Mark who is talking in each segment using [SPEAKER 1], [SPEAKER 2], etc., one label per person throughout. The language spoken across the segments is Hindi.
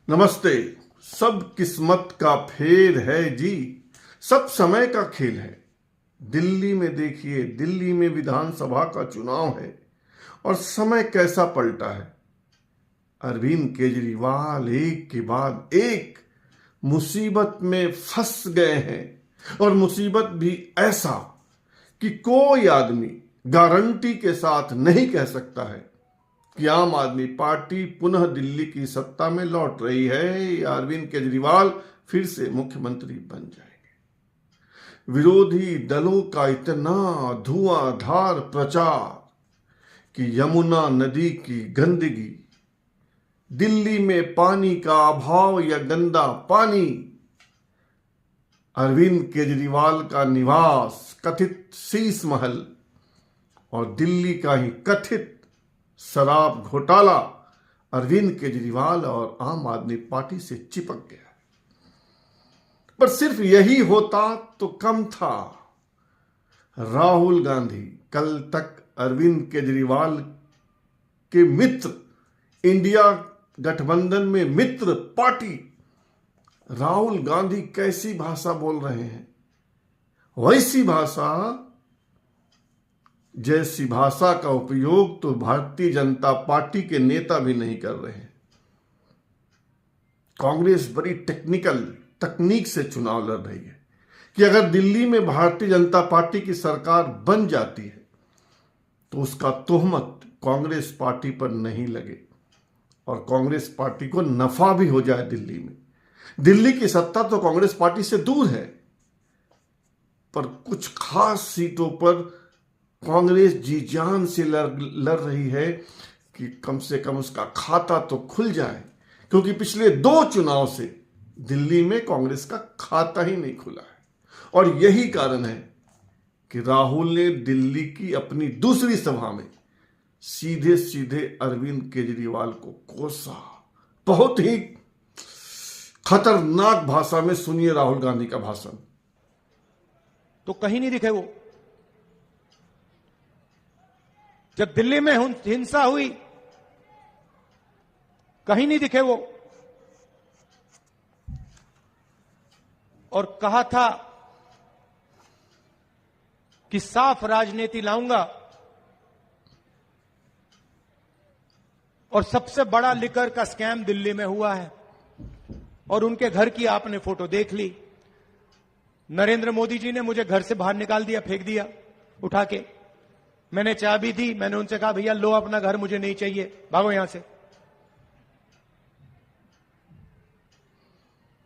[SPEAKER 1] नमस्ते। सब किस्मत का फेर है जी, सब समय का खेल है। दिल्ली में देखिए, दिल्ली में विधानसभा का चुनाव है और समय कैसा पलटा है। अरविंद केजरीवाल एक के बाद एक मुसीबत में फंस गए हैं और मुसीबत भी ऐसा कि कोई आदमी गारंटी के साथ नहीं कह सकता है कि आम आदमी पार्टी पुनः दिल्ली की सत्ता में लौट रही है या अरविंद केजरीवाल फिर से मुख्यमंत्री बन जाएंगे। विरोधी दलों का इतना धुआंधार प्रचार कि यमुना नदी की गंदगी, दिल्ली में पानी का अभाव या गंदा पानी, अरविंद केजरीवाल का निवास, कथित शीश महल और दिल्ली का ही कथित शराब घोटाला अरविंद केजरीवाल और आम आदमी पार्टी से चिपक गया। पर सिर्फ यही होता तो कम था। राहुल गांधी, कल तक अरविंद केजरीवाल के मित्र, इंडिया गठबंधन में मित्र पार्टी, राहुल गांधी कैसी भाषा बोल रहे हैं, वैसी भाषा जैसी भाषा का उपयोग तो भारतीय जनता पार्टी के नेता भी नहीं कर रहे हैं। कांग्रेस बड़ी तकनीक से चुनाव लड़ रही है कि अगर दिल्ली में भारतीय जनता पार्टी की सरकार बन जाती है तो उसका तोहमत कांग्रेस पार्टी पर नहीं लगे और कांग्रेस पार्टी को नफा भी हो जाए। दिल्ली की सत्ता तो कांग्रेस पार्टी से दूर है, पर कुछ खास सीटों पर कांग्रेस जी जान से लड़ रही है कि कम से कम उसका खाता तो खुल जाए, क्योंकि पिछले 2 चुनाव से दिल्ली में कांग्रेस का खाता ही नहीं खुला है। और यही कारण है कि राहुल ने दिल्ली की अपनी दूसरी सभा में सीधे सीधे अरविंद केजरीवाल को कोसा। बहुत ही खतरनाक भाषा में सुनिए राहुल गांधी का भाषण।
[SPEAKER 2] तो कहीं नहीं दिखे वो। जब दिल्ली में हिंसा हुई, कहीं नहीं दिखे वो। और कहा था कि साफ राजनीति लाऊंगा और सबसे बड़ा लिकर का स्कैम दिल्ली में हुआ है और उनके घर की आपने फोटो देख ली। नरेंद्र मोदी जी ने मुझे घर से बाहर निकाल दिया, फेंक दिया उठा के। मैंने चाबी दी, मैंने उनसे कहा भैया लो अपना घर, मुझे नहीं चाहिए, भागो यहां से।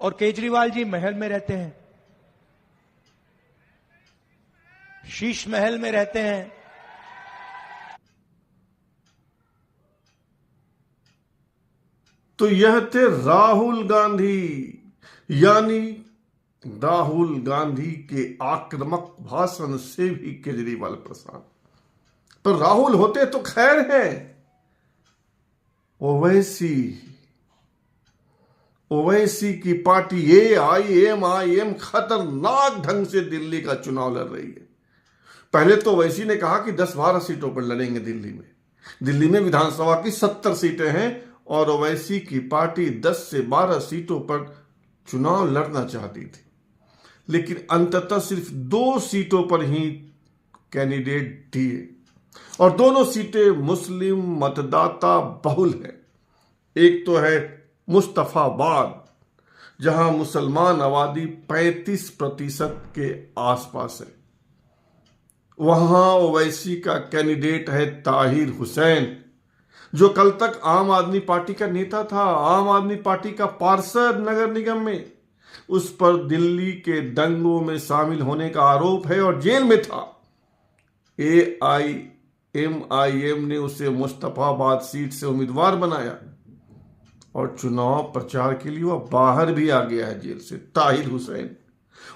[SPEAKER 2] और केजरीवाल जी महल में रहते हैं, शीश महल में रहते हैं।
[SPEAKER 1] तो यह थे राहुल गांधी, यानी राहुल गांधी के आक्रामक भाषण से भी केजरीवाल परेशान। पर राहुल होते तो खैर है, ओवैसी की पार्टी AIMIM खतरनाक ढंग से दिल्ली का चुनाव लड़ रही है। पहले तो ओवैसी ने कहा कि 10-12 सीटों पर लड़ेंगे दिल्ली में विधानसभा की 70 सीटें हैं और ओवैसी की पार्टी 10 से 12 सीटों पर चुनाव लड़ना चाहती थी, लेकिन अंततः सिर्फ 2 सीटों पर ही कैंडिडेट दिए और दोनों सीटें मुस्लिम मतदाता बहुल है। एक तो है मुस्तफाबाद, जहां मुसलमान आबादी 35% के आसपास है। वहां ओवैसी का कैंडिडेट है ताहिर हुसैन, जो कल तक आम आदमी पार्टी का नेता था, आम आदमी पार्टी का पार्षद नगर निगम में। उस पर दिल्ली के दंगों में शामिल होने का आरोप है और जेल में था। AIMIM ने उसे मुस्तफाबाद सीट से उम्मीदवार बनाया और चुनाव प्रचार के लिए वह बाहर भी आ गया है जेल से, ताहिर हुसैन।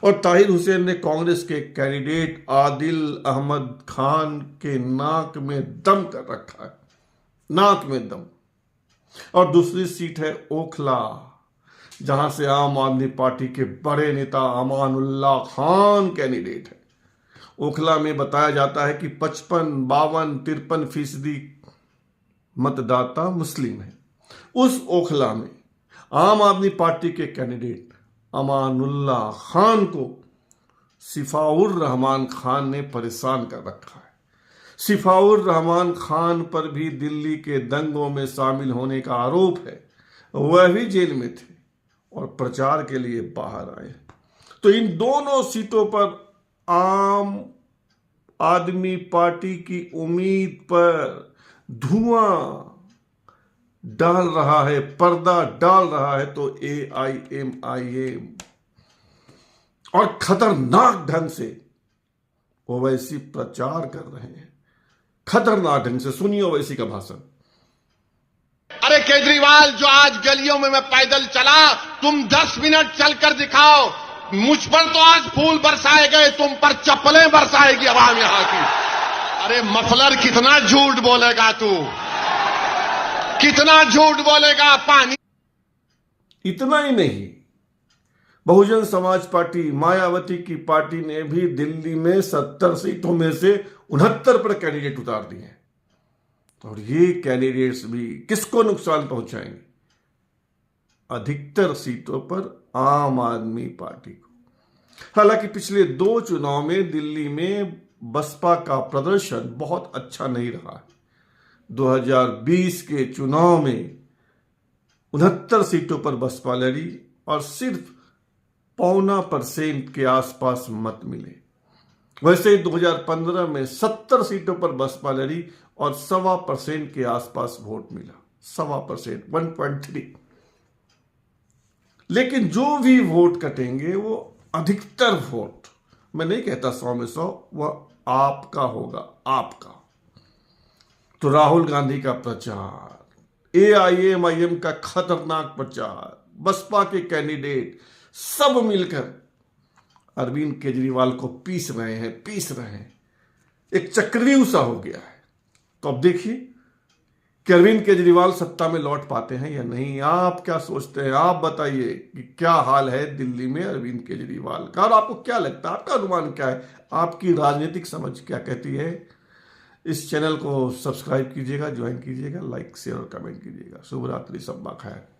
[SPEAKER 1] और ताहिर हुसैन ने कांग्रेस के कैंडिडेट आदिल अहमद खान के नाक में दम कर रखा है, नाक में दम। और दूसरी सीट है ओखला, जहां से आम आदमी पार्टी के बड़े नेता अमानुल्लाह खान कैंडिडेट है। ओखला में बताया जाता है कि 55, 52, 53% मतदाता मुस्लिम है। उस ओखला में आम आदमी पार्टी के कैंडिडेट अमानुल्ला खान को सिफाउर रहमान खान ने परेशान कर रखा है। सिफाउर रहमान खान पर भी दिल्ली के दंगों में शामिल होने का आरोप है। वह भी जेल में थे और प्रचार के लिए बाहर आए। तो इन दोनों सीटों पर आम आदमी पार्टी की उम्मीद पर धुआं डाल रहा है, पर्दा डाल रहा है तो AIMIM और खतरनाक ढंग से ओवैसी प्रचार कर रहे हैं। खतरनाक ढंग से सुनिए ओवैसी का भाषण।
[SPEAKER 3] अरे केजरीवाल, जो आज गलियों में मैं पैदल चला, तुम 10 मिनट चलकर दिखाओ। मुझ पर तो आज फूल बरसाए गए, तुम पर चप्पलें बरसाएगी आवाम यहां की। अरे मफलर, कितना झूठ बोलेगा तू, कितना झूठ बोलेगा। पानी
[SPEAKER 1] इतना ही नहीं, बहुजन समाज पार्टी मायावती की पार्टी ने भी दिल्ली में 70 सीटों में से 69 पर कैंडिडेट उतार दिए हैं। और ये कैंडिडेट्स भी किसको नुकसान पहुंचाएंगे? अधिकतर सीटों पर आम आदमी पार्टी को। हालांकि पिछले 2 चुनाव में दिल्ली में बसपा का प्रदर्शन बहुत अच्छा नहीं रहा। 2020 के चुनाव में 69 सीटों पर बसपा लड़ी और सिर्फ 0.25% के आसपास मत मिले। वैसे ही 2015 में 70 सीटों पर बसपा लड़ी और 1.25% के आसपास वोट मिला। 1.25%, 1.3। लेकिन जो भी वोट कटेंगे वो अधिकतर वोट, मैं नहीं कहता 100 में 100, वह आपका होगा, आपका। तो राहुल गांधी का प्रचार, AIMIM का खतरनाक प्रचार, बसपा के कैंडिडेट सब मिलकर अरविंद केजरीवाल को पीस रहे हैं। एक चक्रव्यूह सा हो गया है। तो अब देखिए कि अरविंद केजरीवाल सत्ता में लौट पाते हैं या नहीं। आप क्या सोचते हैं? आप बताइए कि क्या हाल है दिल्ली में अरविंद केजरीवाल का, और आपको क्या लगता है, आपका अनुमान क्या है, आपकी राजनीतिक समझ क्या कहती है? इस चैनल को सब्सक्राइब कीजिएगा, ज्वाइन कीजिएगा, लाइक शेयर और कमेंट कीजिएगा। शुभ रात्रि, सब खैर।